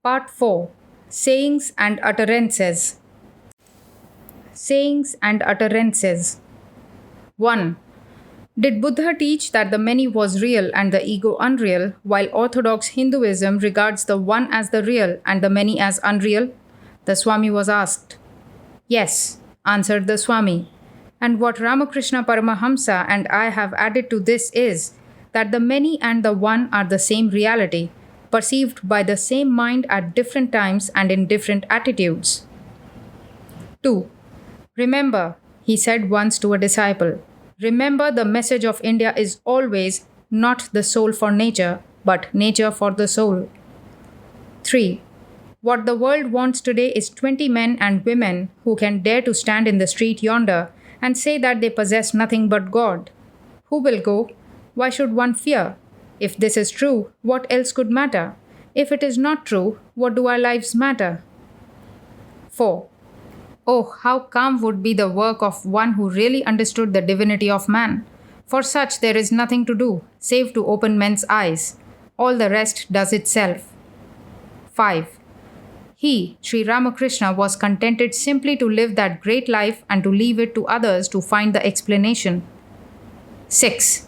Part 4. Sayings and Utterances. Sayings and Utterances. 1. Did Buddha teach that the many was real and the ego unreal, while Orthodox Hinduism regards the one as the real and the many as unreal? The Swami was asked. Yes, answered the Swami. And what Ramakrishna Paramahamsa and I have added to this is that the many and the one are the same reality, perceived by the same mind at different times and in different attitudes. 2. Remember, he said once to a disciple, remember the message of India is always not the soul for nature, but nature for the soul. 3. What the world wants today is 20 men and women who can dare to stand in the street yonder and say that they possess nothing but God. Who will go? Why should one fear? If this is true, what else could matter? If it is not true, what do our lives matter? 4. Oh, how calm would be the work of one who really understood the divinity of man. For such there is nothing to do, save to open men's eyes. All the rest does itself. 5. He, Sri Ramakrishna, was contented simply to live that great life and to leave it to others to find the explanation. 6.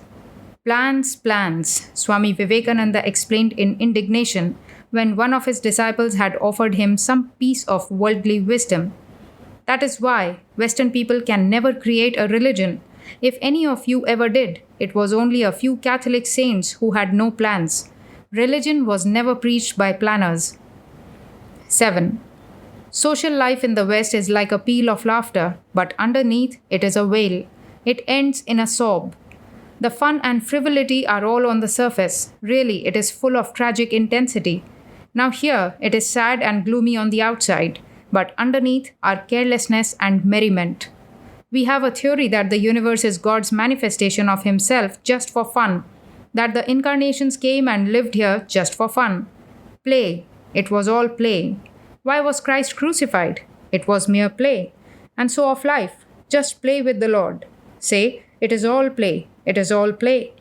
Plans, plans, Swami Vivekananda explained in indignation when one of his disciples had offered him some piece of worldly wisdom. That is why Western people can never create a religion. If any of you ever did, it was only a few Catholic saints who had no plans. Religion was never preached by planners. 7. Social life in the West is like a peal of laughter, but underneath it is a wail. It ends in a sob. The fun and frivolity are all on the surface. Really, it is full of tragic intensity. Now here, it is sad and gloomy on the outside, but underneath are carelessness and merriment. We have a theory that the universe is God's manifestation of himself just for fun, that the incarnations came and lived here just for fun. Play. It was all play. Why was Christ crucified? It was mere play. And so of life, just play with the Lord. Say, it is all play. It is all play.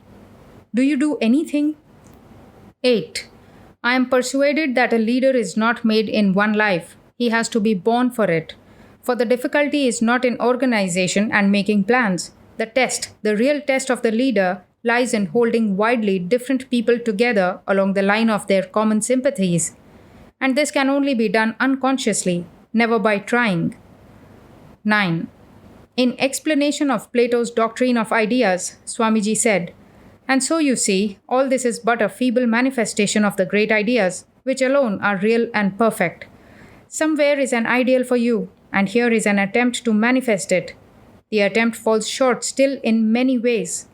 Do you do anything? 8. I am persuaded that a leader is not made in one life. He has to be born for it. For the difficulty is not in organization and making plans. The test, the real test of the leader, lies in holding widely different people together along the line of their common sympathies. And this can only be done unconsciously, never by trying. 9. In explanation of Plato's doctrine of ideas, Swamiji said, and so you see, all this is but a feeble manifestation of the great ideas, which alone are real and perfect. Somewhere is an ideal for you, and here is an attempt to manifest it. The attempt falls short still in many ways.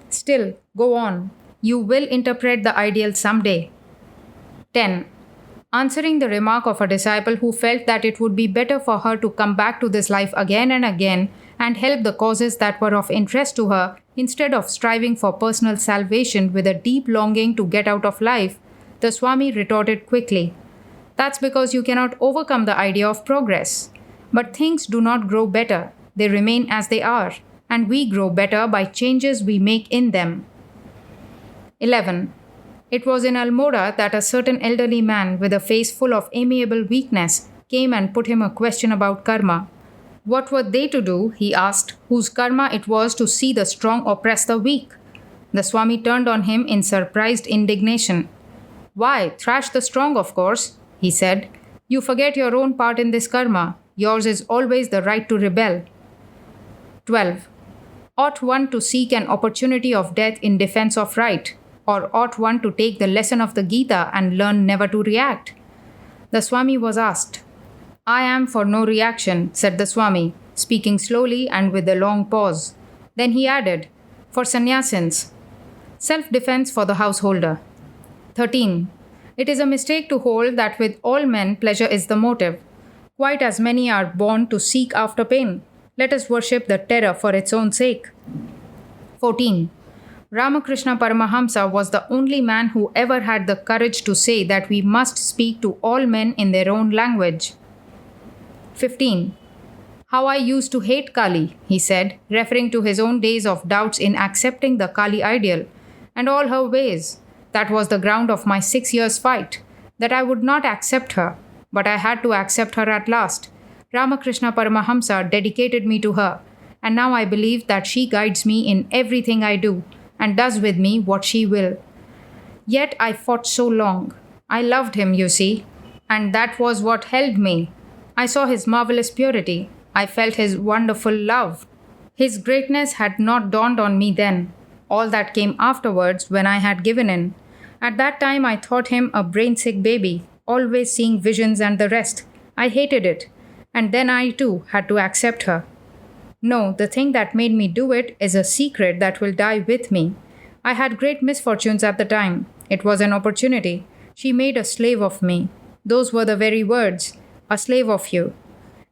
Still, go on. You will interpret the ideal someday. 10. Answering the remark of a disciple who felt that it would be better for her to come back to this life again and again and help the causes that were of interest to her instead of striving for personal salvation with a deep longing to get out of life, the Swami retorted quickly, that's because you cannot overcome the idea of progress. But things do not grow better, they remain as they are, and we grow better by changes we make in them. 11. It was in Almora that a certain elderly man with a face full of amiable weakness came and put him a question about karma. What were they to do, he asked, whose karma it was to see the strong oppress the weak? The Swami turned on him in surprised indignation. Why, thrash the strong, of course, he said. You forget your own part in this karma. Yours is always the right to rebel. 12. Ought one to seek an opportunity of death in defense of right? Or ought one to take the lesson of the Gita and learn never to react? The Swami was asked. I am for no reaction, said the Swami, speaking slowly and with a long pause. Then he added, for sannyasins, self-defense for the householder. 13. It is a mistake to hold that with all men pleasure is the motive. Quite as many are born to seek after pain. Let us worship the terror for its own sake. 14. Ramakrishna Paramahamsa was the only man who ever had the courage to say that we must speak to all men in their own language. 15. How I used to hate Kali, he said, referring to his own days of doubts in accepting the Kali ideal, and all her ways. That was the ground of my 6 years' fight. that I would not accept her, but I had to accept her at last. Ramakrishna Paramahamsa dedicated me to her, and now I believe that she guides me in everything I do and does with me what she will. Yet I fought so long. I loved him, you see, and that was what held me. I saw his marvelous purity. I felt his wonderful love. His greatness had not dawned on me then. All that came afterwards when I had given in. At that time, I thought him a brain sick baby, always seeing visions and the rest. I hated it. And then I too had to accept her. No, the thing that made me do it is a secret that will die with me. I had great misfortunes at the time. It was an opportunity. She made a slave of me. Those were the very words, a slave of you.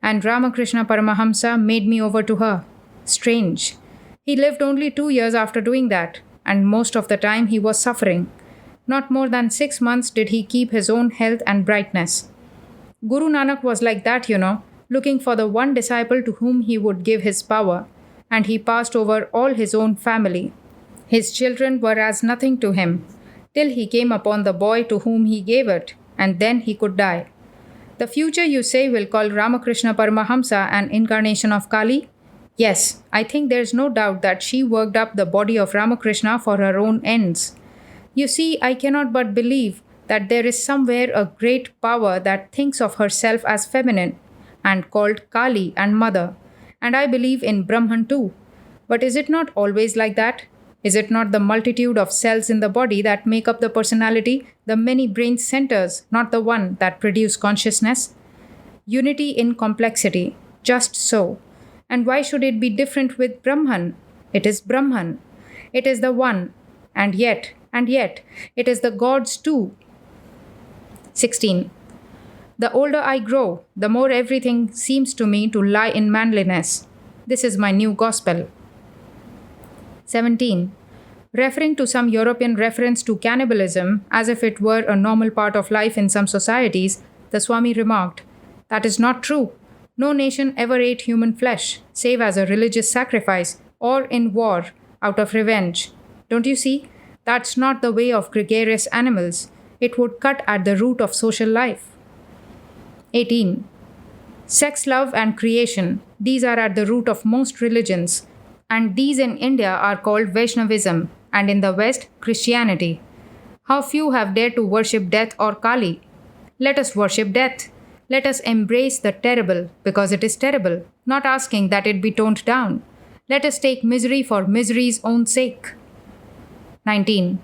And Ramakrishna Paramahamsa made me over to her. Strange. He lived only 2 years after doing that, and most of the time he was suffering. Not more than 6 months did he keep his own health and brightness. Guru Nanak was like that, looking for the one disciple to whom he would give his power, and he passed over all his own family. His children were as nothing to him, till he came upon the boy to whom he gave it, and then he could die. The future, you say, will call Ramakrishna Paramahamsa an incarnation of Kali? Yes, I think there's no doubt that she worked up the body of Ramakrishna for her own ends. You see, I cannot but believe that there is somewhere a great power that thinks of herself as feminine, and called Kali and Mother. And I believe in Brahman too. But is it not always like that? Is it not the multitude of cells in the body that make up the personality, the many brain centers, not the one that produce consciousness? Unity in complexity, just so. And why should it be different with Brahman? It is Brahman. It is the one. And yet, it is the gods too. 16. The older I grow, the more everything seems to me to lie in manliness. This is my new gospel. 17. Referring to some European reference to cannibalism as if it were a normal part of life in some societies, the Swami remarked, "That is not true. No nation ever ate human flesh, save as a religious sacrifice or in war out of revenge. Don't you see? That's not the way of gregarious animals. It would cut at the root of social life." 18. Sex, love, and creation. These are at the root of most religions. And these in India are called Vaishnavism, and in the West, Christianity. How few have dared to worship death or Kali? Let us worship death. Let us embrace the terrible, because it is terrible, not asking that it be toned down. Let us take misery for misery's own sake. 19.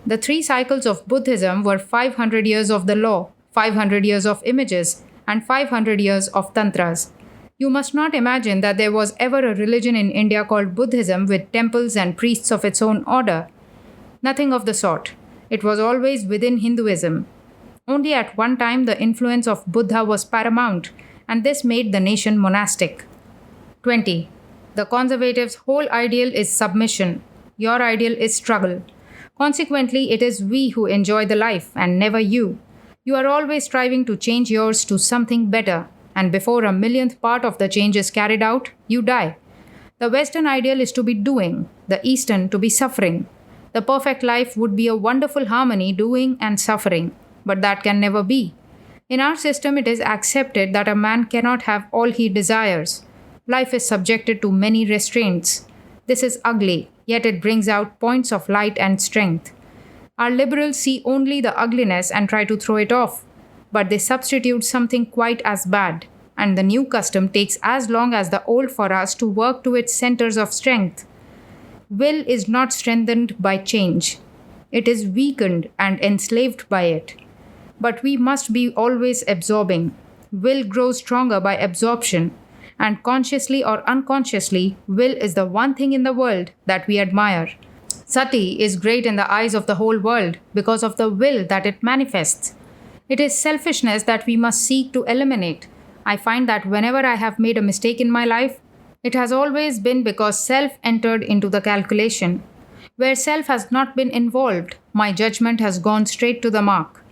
The 3 cycles of Buddhism were 500 years of the law, 500 years of images, and 500 years of tantras. You must not imagine that there was ever a religion in India called Buddhism with temples and priests of its own order. Nothing of the sort. It was always within Hinduism. Only at one time the influence of Buddha was paramount, and this made the nation monastic. 20. The conservatives' whole ideal is submission. Your ideal is struggle. Consequently, it is we who enjoy the life, and never you. You are always striving to change yours to something better, and before a millionth part of the change is carried out, you die. The Western ideal is to be doing, the Eastern to be suffering. The perfect life would be a wonderful harmony, doing and suffering, but that can never be. In our system, it is accepted that a man cannot have all he desires. Life is subjected to many restraints. This is ugly, yet it brings out points of light and strength. Our liberals see only the ugliness and try to throw it off, but they substitute something quite as bad, and the new custom takes as long as the old for us to work to its centers of strength. Will is not strengthened by change. It is weakened and enslaved by it. But we must be always absorbing. Will grows stronger by absorption, and consciously or unconsciously, will is the one thing in the world that we admire. Sati is great in the eyes of the whole world because of the will that it manifests. It is selfishness that we must seek to eliminate. I find that whenever I have made a mistake in my life, it has always been because self entered into the calculation. Where self has not been involved, my judgment has gone straight to the mark.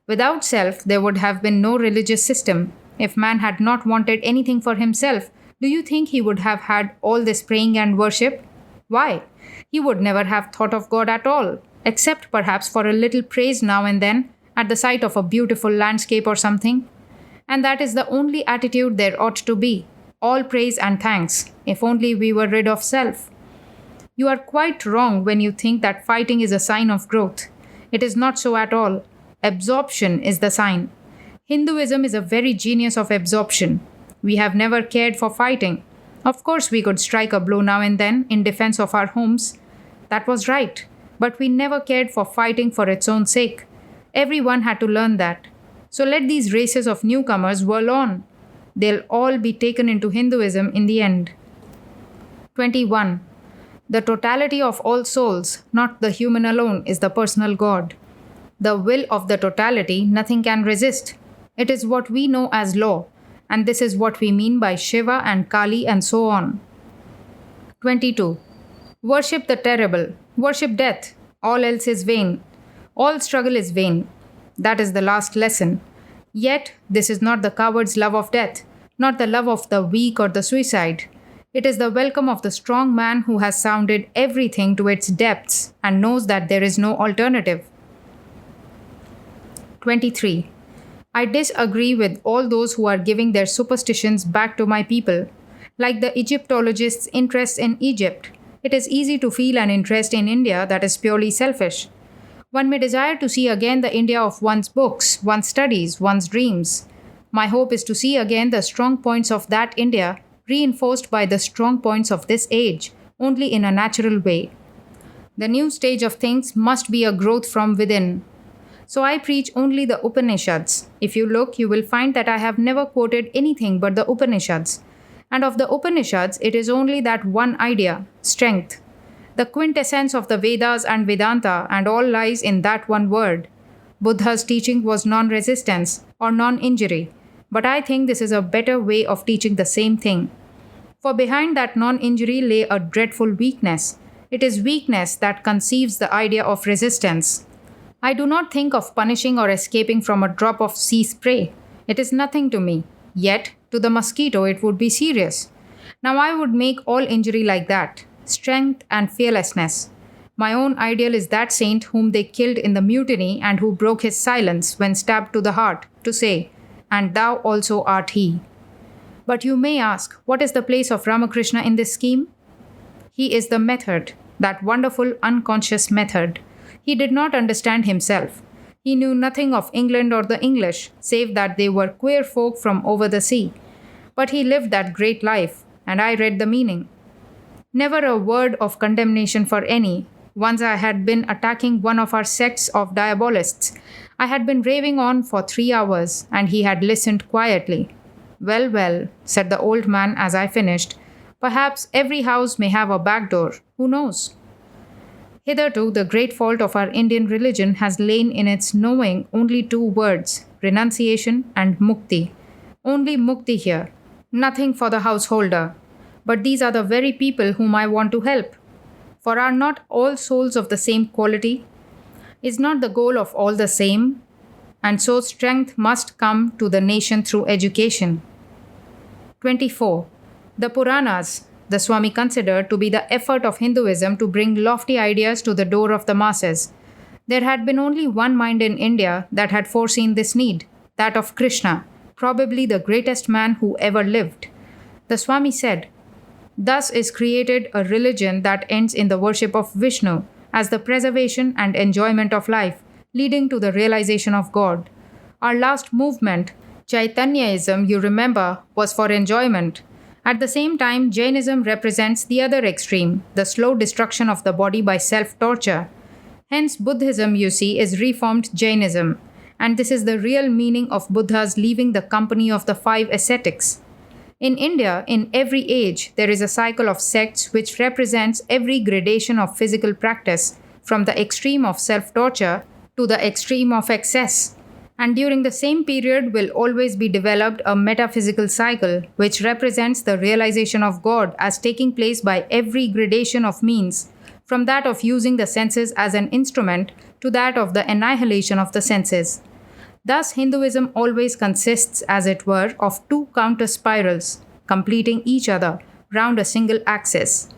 Without self, there would have been no religious system. If man had not wanted anything for himself, do you think he would have had all this praying and worship? Why? He would never have thought of God at all, except perhaps for a little praise now and then, at the sight of a beautiful landscape or something. And that is the only attitude there ought to be. All praise and thanks, if only we were rid of self. You are quite wrong when you think that fighting is a sign of growth. It is not so at all. Absorption is the sign. Hinduism is a very genius of absorption. We have never cared for fighting. Of course, we could strike a blow now and then in defense of our homes. That was right. But we never cared for fighting for its own sake. Everyone had to learn that. So let these races of newcomers whirl on. They'll all be taken into Hinduism in the end. 21. The totality of all souls, not the human alone, is the personal God. The will of the totality nothing can resist. It is what we know as law, and this is what we mean by Shiva and Kali and so on. 22. Worship the terrible, worship death, all else is vain. All struggle is vain. That is the last lesson. Yet, this is not the coward's love of death, not the love of the weak or the suicide. It is the welcome of the strong man who has sounded everything to its depths and knows that there is no alternative. 23. I disagree with all those who are giving their superstitions back to my people. Like the Egyptologists' interest in Egypt, it is easy to feel an interest in India that is purely selfish. One may desire to see again the India of one's books, one's studies, one's dreams. My hope is to see again the strong points of that India reinforced by the strong points of this age, only in a natural way. The new stage of things must be a growth from within. So I preach only the Upanishads. If you look, you will find that I have never quoted anything but the Upanishads. And of the Upanishads, it is only that one idea, strength. The quintessence of the Vedas and Vedanta and all lies in that one word. Buddha's teaching was non-resistance or non-injury. But I think this is a better way of teaching the same thing. For behind that non-injury lay a dreadful weakness. It is weakness that conceives the idea of resistance. I do not think of punishing or escaping from a drop of sea spray. It is nothing to me. Yet, to the mosquito it would be serious. Now I would make all injury like that. Strength and fearlessness. My own ideal is that saint whom they killed in the mutiny and who broke his silence when stabbed to the heart, to say, "And thou also art he." But you may ask, what is the place of Ramakrishna in this scheme? He is the method, that wonderful unconscious method. He did not understand himself. He knew nothing of England or the English, save that they were queer folk from over the sea. But he lived that great life, and I read the meaning. Never a word of condemnation for any. Once I had been attacking one of our sects of diabolists. I had been raving on for 3 hours, and he had listened quietly. "Well, well," said the old man as I finished, "perhaps every house may have a back door. Who knows?" Hitherto, the great fault of our Indian religion has lain in its knowing only 2 words, renunciation and mukti. Only mukti here. Nothing for the householder. But these are the very people whom I want to help. For are not all souls of the same quality? Is not the goal of all the same? And so strength must come to the nation through education. 24. The Puranas, the Swami considered to be the effort of Hinduism to bring lofty ideas to the door of the masses. There had been only one mind in India that had foreseen this need, that of Krishna, probably the greatest man who ever lived. The Swami said, "Thus is created a religion that ends in the worship of Vishnu as the preservation and enjoyment of life, leading to the realization of God. Our last movement, Chaitanyaism, you remember, was for enjoyment. At the same time, Jainism represents the other extreme, the slow destruction of the body by self-torture. Hence, Buddhism, you see, is reformed Jainism, and this is the real meaning of Buddha's leaving the company of the 5 ascetics. In India, in every age, there is a cycle of sects which represents every gradation of physical practice, from the extreme of self-torture to the extreme of excess. And during the same period will always be developed a metaphysical cycle which represents the realization of God as taking place by every gradation of means, from that of using the senses as an instrument to that of the annihilation of the senses. Thus, Hinduism always consists, as it were, of 2 counter spirals, completing each other round a single axis.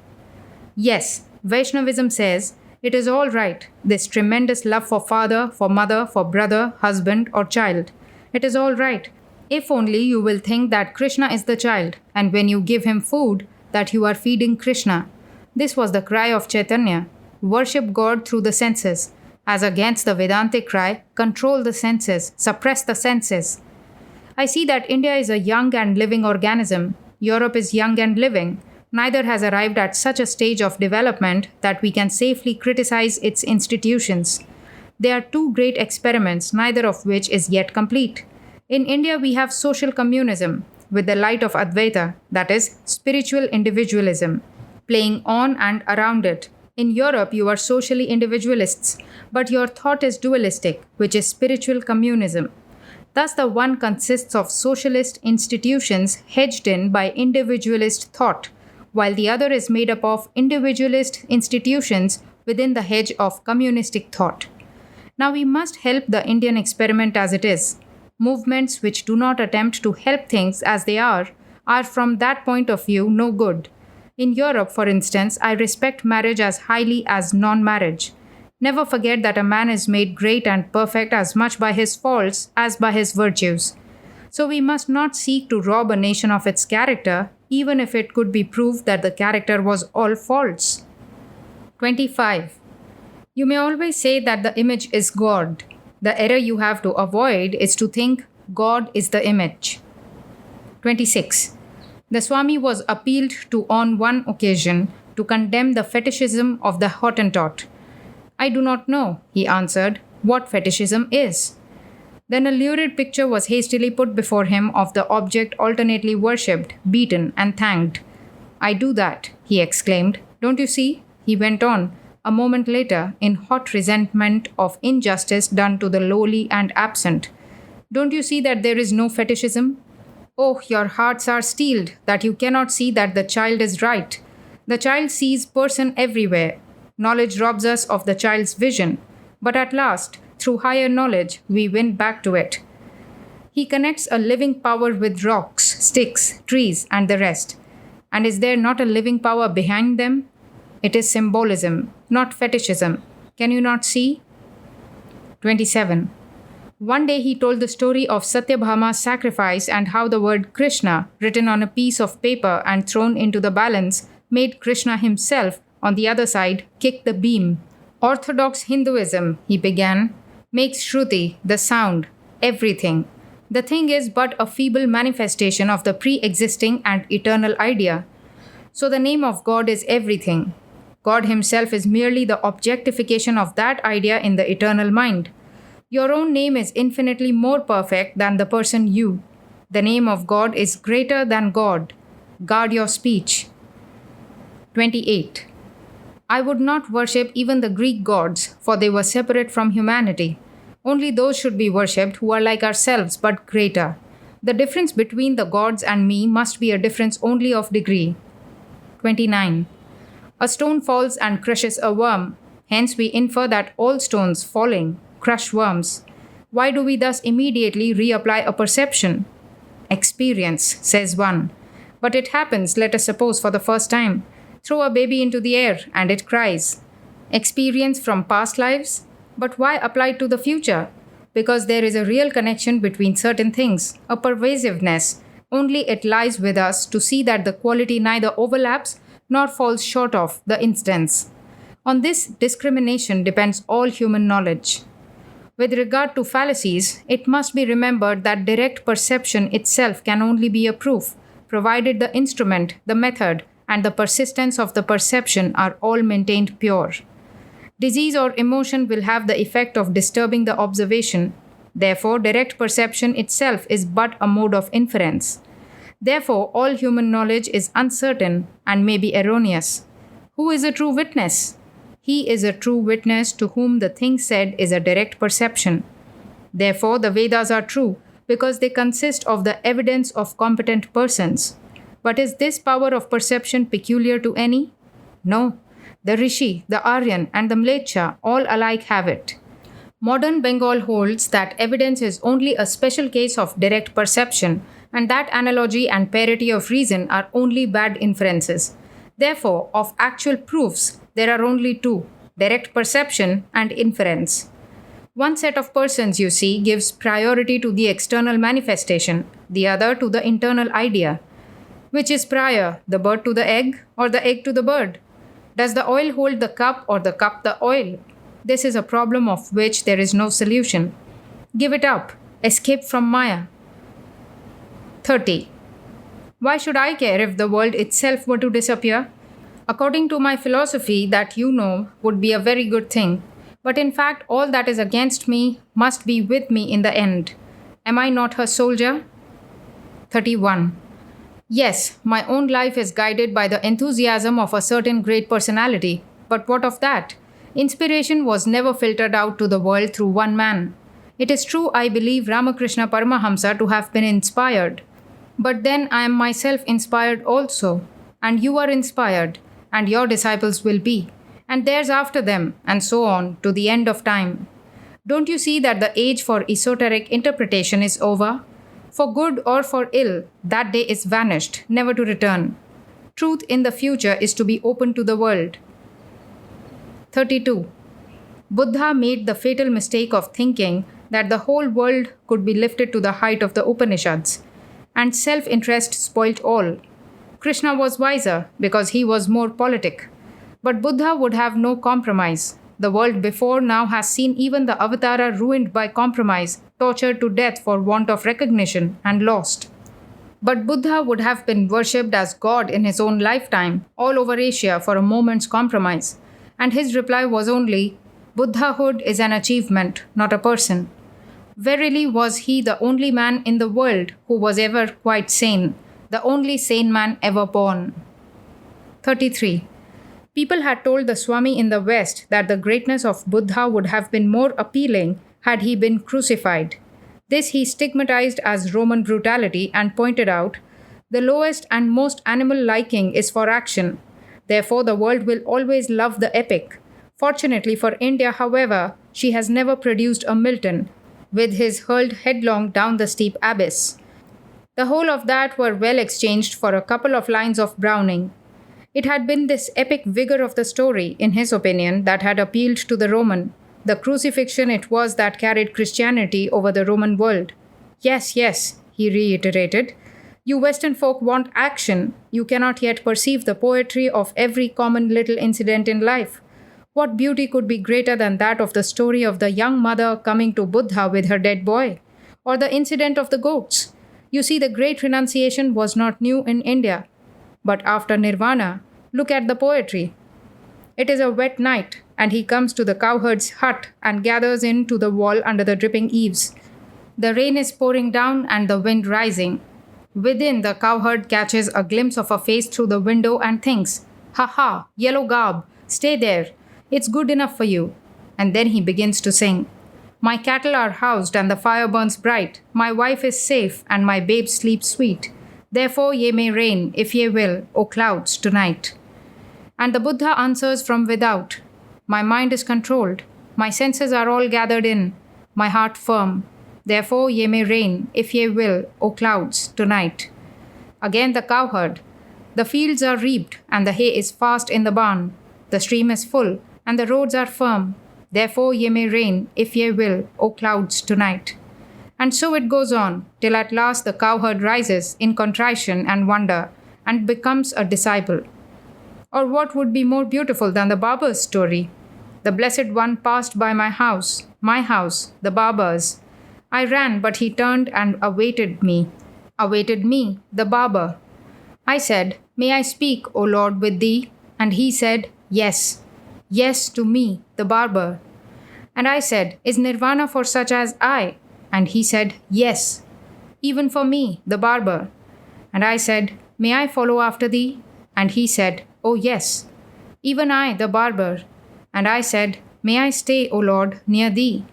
Yes, Vaishnavism says, It is all right. This tremendous love for father, for mother, for brother, husband, or child. It is all right. If only you will think that Krishna is the child, and when you give him food, that you are feeding Krishna. This was the cry of Chaitanya. Worship God through the senses. As against the Vedantic cry, control the senses, suppress the senses. I see that India is a young and living organism. Europe is young and living. Neither has arrived at such a stage of development that we can safely criticize its institutions. They are two great experiments, neither of which is yet complete. In India, we have social communism with the light of Advaita, that is, spiritual individualism, playing on and around it. In Europe, you are socially individualists, but your thought is dualistic, which is spiritual communism. Thus, the one consists of socialist institutions hedged in by individualist thought, while the other is made up of individualist institutions within the hedge of communistic thought. Now, we must help the Indian experiment as it is. Movements which do not attempt to help things as they are from that point of view no good. In Europe, for instance, I respect marriage as highly as non-marriage. Never forget that a man is made great and perfect as much by his faults as by his virtues. So we must not seek to rob a nation of its character, even if it could be proved that the character was all false. 25. You may always say that the image is God. The error you have to avoid is to think God is the image. 26. The Swami was appealed to on one occasion to condemn the fetishism of the Hottentot. I do not know, he answered, what fetishism is. Then a lurid picture was hastily put before him of the object alternately worshipped, beaten, and thanked. I do that, he exclaimed. Don't you see? He went on, a moment later, in hot resentment of injustice done to the lowly and absent. Don't you see that there is no fetishism? Oh, your hearts are steeled, that you cannot see that the child is right. The child sees person everywhere. Knowledge robs us of the child's vision, but at last, through higher knowledge, we win back to it. He connects a living power with rocks, sticks, trees, and the rest. And is there not a living power behind them? It is symbolism, not fetishism. Can you not see? 27. One day he told the story of Satyabhama's sacrifice and how the word Krishna, written on a piece of paper and thrown into the balance, made Krishna himself, on the other side, kick the beam. Orthodox Hinduism, he began, makes Shruti, the sound, everything. The thing is but a feeble manifestation of the pre-existing and eternal idea. So the name of God is everything. God himself is merely the objectification of that idea in the eternal mind. Your own name is infinitely more perfect than the person you. The name of God is greater than God. Guard your speech. 28. I would not worship even the Greek gods, for they were separate from humanity. Only those should be worshipped who are like ourselves but greater. The difference between the gods and me must be a difference only of degree. 29. A stone falls and crushes a worm. Hence we infer that all stones falling crush worms. Why do we thus immediately reapply a perception? Experience, says one. But it happens, let us suppose, for the first time. Throw a baby into the air and it cries. Experience from past lives? But why apply to the future? Because there is a real connection between certain things, a pervasiveness. Only it lies with us to see that the quality neither overlaps nor falls short of the instance. On this discrimination depends all human knowledge. With regard to fallacies, it must be remembered that direct perception itself can only be a proof, provided the instrument, the method, and the persistence of the perception are all maintained pure. Disease or emotion will have the effect of disturbing the observation. Therefore, direct perception itself is but a mode of inference. Therefore, all human knowledge is uncertain and may be erroneous. Who is a true witness? He is a true witness to whom the thing said is a direct perception. Therefore, the Vedas are true because they consist of the evidence of competent persons. But is this power of perception peculiar to any? No. The Rishi, the Aryan, and the Mlecha all alike have it. Modern Bengal holds that evidence is only a special case of direct perception, and that analogy and parity of reason are only bad inferences. Therefore, of actual proofs, there are only two, direct perception, and inference. One set of persons, you see, gives priority to the external manifestation, the other to the internal idea. Which is prior, the bird to the egg or the egg to the bird? Does the oil hold the cup or the cup the oil? This is a problem of which there is no solution. Give it up. Escape from Maya. 30. Why should I care if the world itself were to disappear? According to my philosophy, that you know would be a very good thing. But in fact, all that is against me must be with me in the end. Am I not her soldier? 31. Yes, my own life is guided by the enthusiasm of a certain great personality. But what of that? Inspiration was never filtered out to the world through one man. It is true I believe Ramakrishna Paramahamsa to have been inspired. But then I am myself inspired also. And you are inspired. And your disciples will be. And theirs after them, and so on, to the end of time. Don't you see that the age for esoteric interpretation is over? For good or for ill, that day is vanished, never to return. Truth in the future is to be open to the world. 32. Buddha made the fatal mistake of thinking that the whole world could be lifted to the height of the Upanishads, and self-interest spoilt all. Krishna was wiser because he was more politic. But Buddha would have no compromise. The world before now has seen even the Avatara ruined by compromise, tortured to death for want of recognition, and lost. But Buddha would have been worshipped as God in his own lifetime, all over Asia for a moment's compromise. And his reply was only, Buddhahood is an achievement, not a person. Verily was he the only man in the world who was ever quite sane, the only sane man ever born. 33. People had told the Swami in the West that the greatness of Buddha would have been more appealing had he been crucified. This he stigmatized as Roman brutality and pointed out, the lowest and most animal liking is for action. Therefore, the world will always love the epic. Fortunately for India, however, she has never produced a Milton, with his hurled headlong down the steep abyss. The whole of that were well exchanged for a couple of lines of Browning. It had been this epic vigor of the story, in his opinion, that had appealed to the Roman. The crucifixion it was that carried Christianity over the Roman world. Yes, yes, he reiterated. You Western folk want action. You cannot yet perceive the poetry of every common little incident in life. What beauty could be greater than that of the story of the young mother coming to Buddha with her dead boy? Or the incident of the goats? You see, the great renunciation was not new in India. But after Nirvana, look at the poetry. It is a wet night, and he comes to the cowherd's hut and gathers in to the wall under the dripping eaves. The rain is pouring down and the wind rising. Within, the cowherd catches a glimpse of a face through the window and thinks, "Ha ha, yellow garb, stay there. It's good enough for you." And then he begins to sing. My cattle are housed and the fire burns bright. My wife is safe and my babe sleeps sweet. Therefore ye may reign, if ye will, O clouds, tonight. And the Buddha answers from without, my mind is controlled, my senses are all gathered in, my heart firm. Therefore ye may reign, if ye will, O clouds, tonight. Again the cowherd, the fields are reaped, and the hay is fast in the barn. The stream is full, and the roads are firm. Therefore ye may reign, if ye will, O clouds, tonight. And so it goes on, till at last the cowherd rises in contrition and wonder, and becomes a disciple. Or what would be more beautiful than the barber's story? The Blessed One passed by my house, the barber's. I ran, but he turned and awaited me. Awaited me, the barber. I said, May I speak, O Lord, with thee? And he said, Yes. Yes to me, the barber. And I said, Is nirvana for such as I? And he said, Yes, even for me, the barber. And I said, May I follow after thee? And he said, Oh yes, even I, the barber. And I said, May I stay, O Lord, near thee?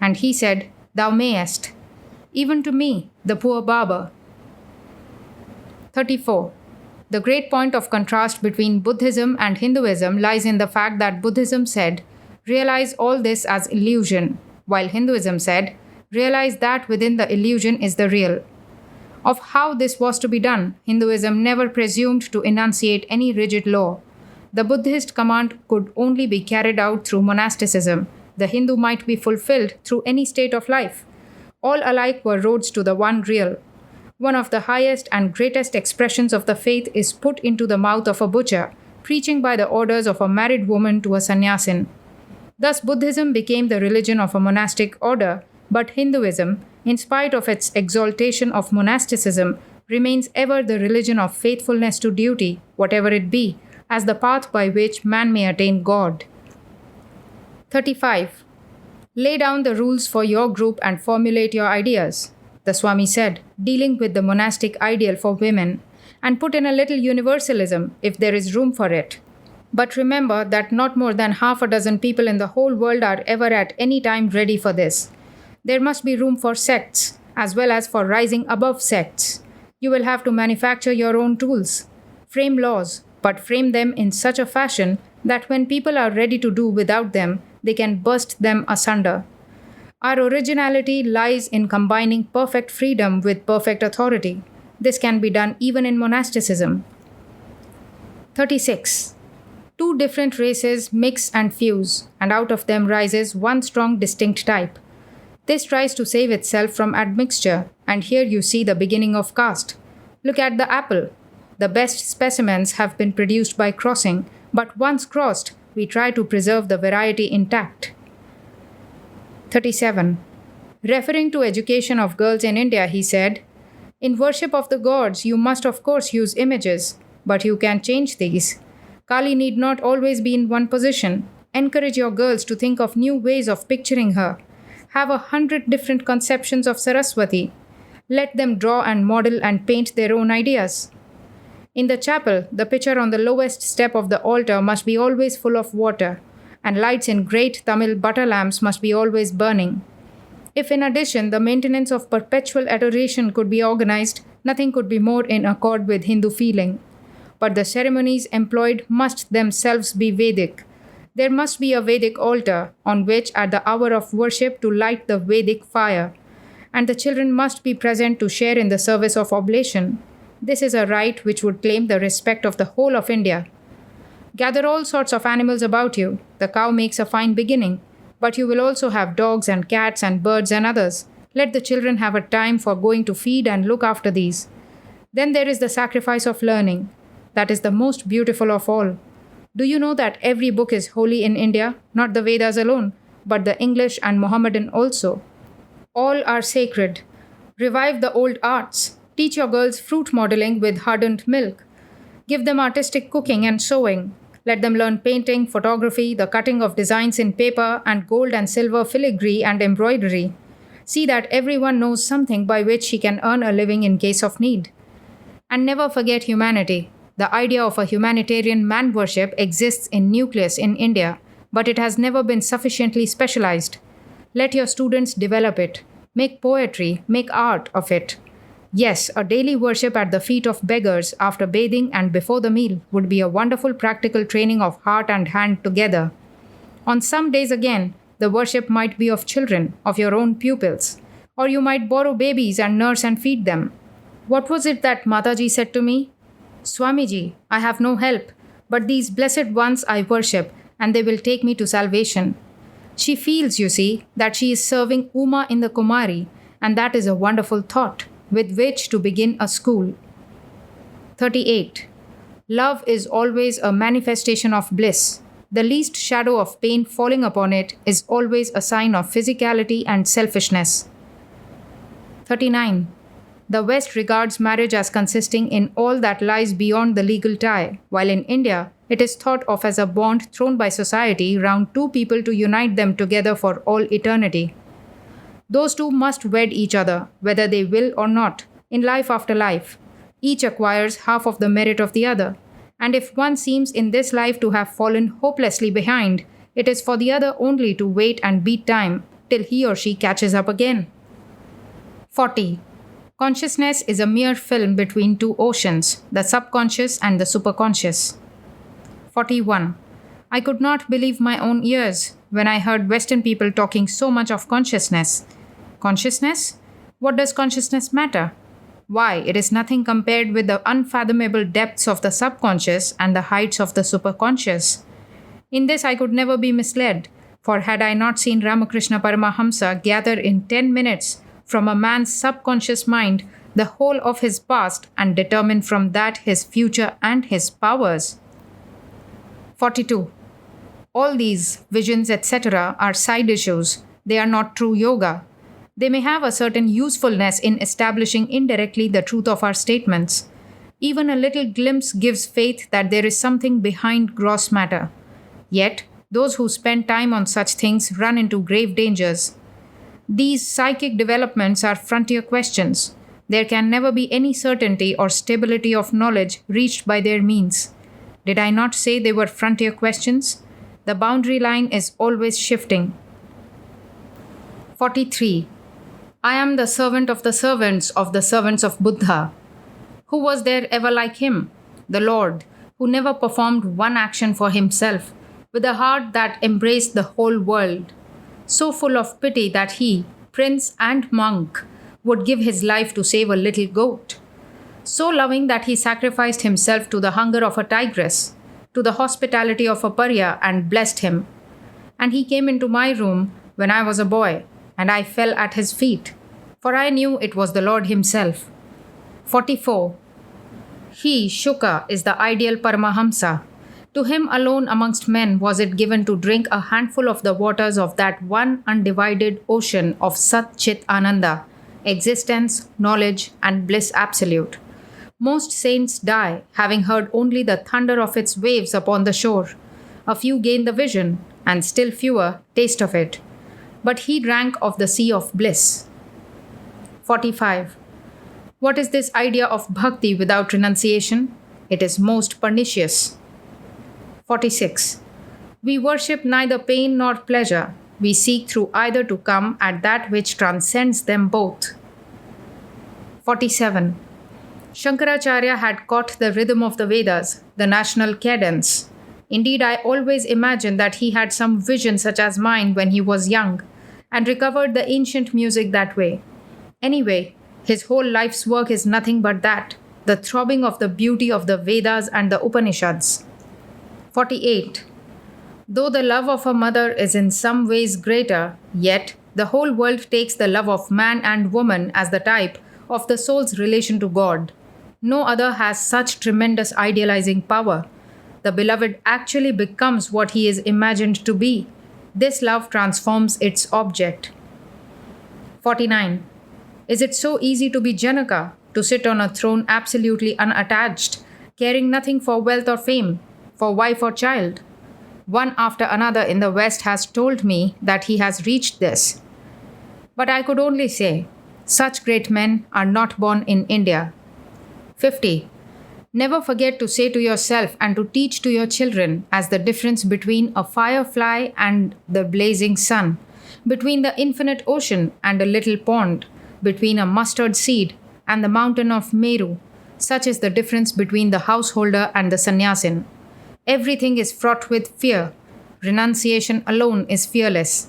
And he said, Thou mayest, even to me, the poor barber. 34. The great point of contrast between Buddhism and Hinduism lies in the fact that Buddhism said, Realize all this as illusion, while Hinduism said, Realize that within the illusion is the real. Of how this was to be done, Hinduism never presumed to enunciate any rigid law. The Buddhist command could only be carried out through monasticism. The Hindu might be fulfilled through any state of life. All alike were roads to the one real. One of the highest and greatest expressions of the faith is put into the mouth of a butcher, preaching by the orders of a married woman to a sannyasin. Thus, Buddhism became the religion of a monastic order, but Hinduism, in spite of its exaltation of monasticism, remains ever the religion of faithfulness to duty, whatever it be, as the path by which man may attain God. 35. Lay down the rules for your group and formulate your ideas, the Swami said, dealing with the monastic ideal for women, and put in a little universalism if there is room for it. But remember that not more than half a dozen people in the whole world are ever at any time ready for this. There must be room for sects, as well as for rising above sects. You will have to manufacture your own tools, frame laws, but frame them in such a fashion that when people are ready to do without them, they can burst them asunder. Our originality lies in combining perfect freedom with perfect authority. This can be done even in monasticism. 36. Two different races mix and fuse, and out of them rises one strong, distinct type. This tries to save itself from admixture, and here you see the beginning of caste. Look at the apple. The best specimens have been produced by crossing, but once crossed, we try to preserve the variety intact. 37. Referring to education of girls in India, he said, "In worship of the gods, you must of course use images, but you can change these. Kali need not always be in one position. Encourage your girls to think of new ways of picturing her. Have 100 different conceptions of Saraswati. Let them draw and model and paint their own ideas. In the chapel, the pitcher on the lowest step of the altar must be always full of water, and lights in great Tamil butter lamps must be always burning. If in addition the maintenance of perpetual adoration could be organized, nothing could be more in accord with Hindu feeling. But the ceremonies employed must themselves be Vedic. There must be a Vedic altar on which at the hour of worship to light the Vedic fire, and the children must be present to share in the service of oblation. This is a rite which would claim the respect of the whole of India. Gather all sorts of animals about you. The cow makes a fine beginning, but you will also have dogs and cats and birds and others. Let the children have a time for going to feed and look after these. Then there is the sacrifice of learning. That is the most beautiful of all. Do you know that every book is holy in India, not the Vedas alone, but the English and Mohammedan also? All are sacred. Revive the old arts. Teach your girls fruit modeling with hardened milk. Give them artistic cooking and sewing. Let them learn painting, photography, the cutting of designs in paper, and gold and silver filigree and embroidery. See that everyone knows something by which he can earn a living in case of need. And never forget humanity. The idea of a humanitarian man worship exists in nucleus in India, but it has never been sufficiently specialized. Let your students develop it. Make poetry, make art of it. Yes, a daily worship at the feet of beggars after bathing and before the meal would be a wonderful practical training of heart and hand together. On some days again, the worship might be of children, of your own pupils, or you might borrow babies and nurse and feed them. What was it that Mataji said to me? Swamiji, I have no help, but these blessed ones I worship, and they will take me to salvation. She feels, you see, that she is serving Uma in the Kumari, and that is a wonderful thought with which to begin a school. 38. Love is always a manifestation of bliss. The least shadow of pain falling upon it is always a sign of physicality and selfishness. 39. The West regards marriage as consisting in all that lies beyond the legal tie, while in India, it is thought of as a bond thrown by society round two people to unite them together for all eternity. Those two must wed each other, whether they will or not, in life after life. Each acquires half of the merit of the other, and if one seems in this life to have fallen hopelessly behind, it is for the other only to wait and beat time till he or she catches up again. 40. Consciousness is a mere film between two oceans, the subconscious and the superconscious. 41. I could not believe my own ears when I heard Western people talking so much of consciousness. Consciousness? What does consciousness matter? Why? It is nothing compared with the unfathomable depths of the subconscious and the heights of the superconscious. In this, I could never be misled, for had I not seen Ramakrishna Paramahamsa gather in 10 minutes from a man's subconscious mind the whole of his past and determine from that his future and his powers? 42. All these visions, etc., are side issues. They are not true yoga. They may have a certain usefulness in establishing indirectly the truth of our statements. Even a little glimpse gives faith that there is something behind gross matter. Yet, those who spend time on such things run into grave dangers. These psychic developments are frontier questions. There can never be any certainty or stability of knowledge reached by their means. Did I not say they were frontier questions? The boundary line is always shifting. 43. I am the servant of the servants of Buddha. Who was there ever like him? The Lord, who never performed one action for himself, with a heart that embraced the whole world, so full of pity that he, prince and monk, would give his life to save a little goat, so loving that he sacrificed himself to the hunger of a tigress, to the hospitality of a pariah, and blessed him. And he came into my room when I was a boy, and I fell at his feet, for I knew it was the Lord himself. 44. He, Shuka, is the ideal Paramahamsa. To him alone amongst men was it given to drink a handful of the waters of that one undivided ocean of Sat Chit Ananda, existence, knowledge, and bliss absolute. Most saints die, having heard only the thunder of its waves upon the shore. A few gain the vision, and still fewer taste of it. But he drank of the sea of bliss. 45. What is this idea of bhakti without renunciation? It is most pernicious. 46. We worship neither pain nor pleasure. We seek through either to come at that which transcends them both. 47. Shankaracharya had caught the rhythm of the Vedas, the national cadence. Indeed, I always imagined that he had some vision such as mine when he was young, and recovered the ancient music that way. Anyway, his whole life's work is nothing but that, the throbbing of the beauty of the Vedas and the Upanishads. 48. Though the love of a mother is in some ways greater, yet the whole world takes the love of man and woman as the type of the soul's relation to God. No other has such tremendous idealizing power. The beloved actually becomes what he is imagined to be. This love transforms its object. 49. Is it so easy to be Janaka, to sit on a throne absolutely unattached, caring nothing for wealth or fame, for wife or child? One after another in the West has told me that he has reached this. But I could only say, such great men are not born in India. 50. Never forget to say to yourself and to teach to your children as the difference between a firefly and the blazing sun, between the infinite ocean and a little pond, between a mustard seed and the mountain of Meru. Such is the difference between the householder and the sannyasin. Everything is fraught with fear. Renunciation alone is fearless.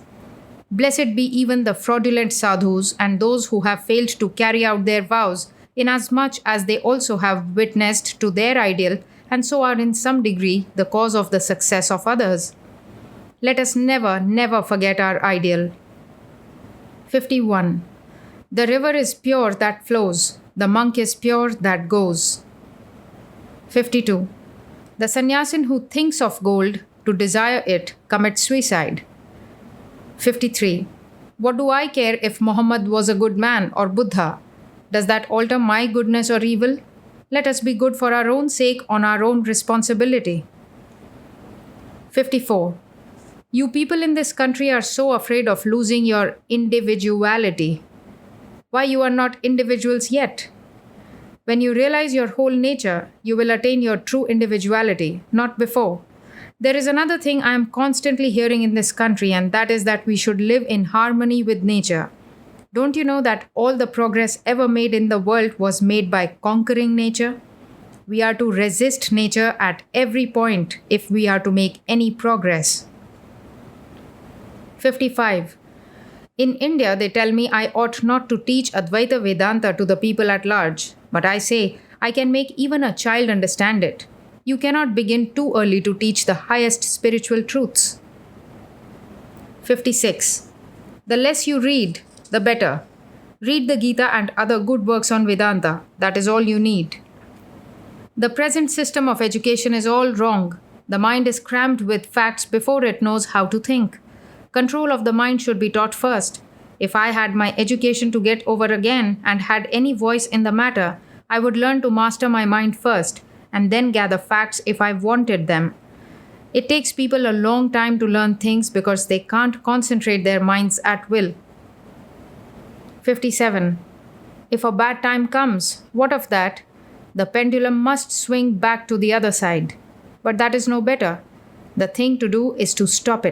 Blessed be even the fraudulent sadhus and those who have failed to carry out their vows, inasmuch as they also have witnessed to their ideal and so are in some degree the cause of the success of others. Let us never, never forget our ideal. 51. The river is pure that flows, the monk is pure that goes. 52. The sannyasin who thinks of gold to desire it commits suicide. 53. What do I care if Muhammad was a good man or Buddha? Does that alter my goodness or evil? Let us be good for our own sake on our own responsibility. 54. You people in this country are so afraid of losing your individuality. Why you are not individuals yet? When you realize your whole nature, you will attain your true individuality, not before. There is another thing I am constantly hearing in this country, and that is that we should live in harmony with nature. Don't you know that all the progress ever made in the world was made by conquering nature? We are to resist nature at every point if we are to make any progress. 55. In India, they tell me I ought not to teach Advaita Vedanta to the people at large, but I say I can make even a child understand it. You cannot begin too early to teach the highest spiritual truths. 56. The less you read, the better. Read the Gita and other good works on Vedanta. That is all you need. The present system of education is all wrong. The mind is crammed with facts before it knows how to think. Control of the mind should be taught first. If I had my education to get over again and had any voice in the matter, I would learn to master my mind first and then gather facts if I wanted them. It takes people a long time to learn things because they can't concentrate their minds at will. 57. If a bad time comes, what of that? The pendulum must swing back to the other side. But that is no better. The thing to do is to stop it.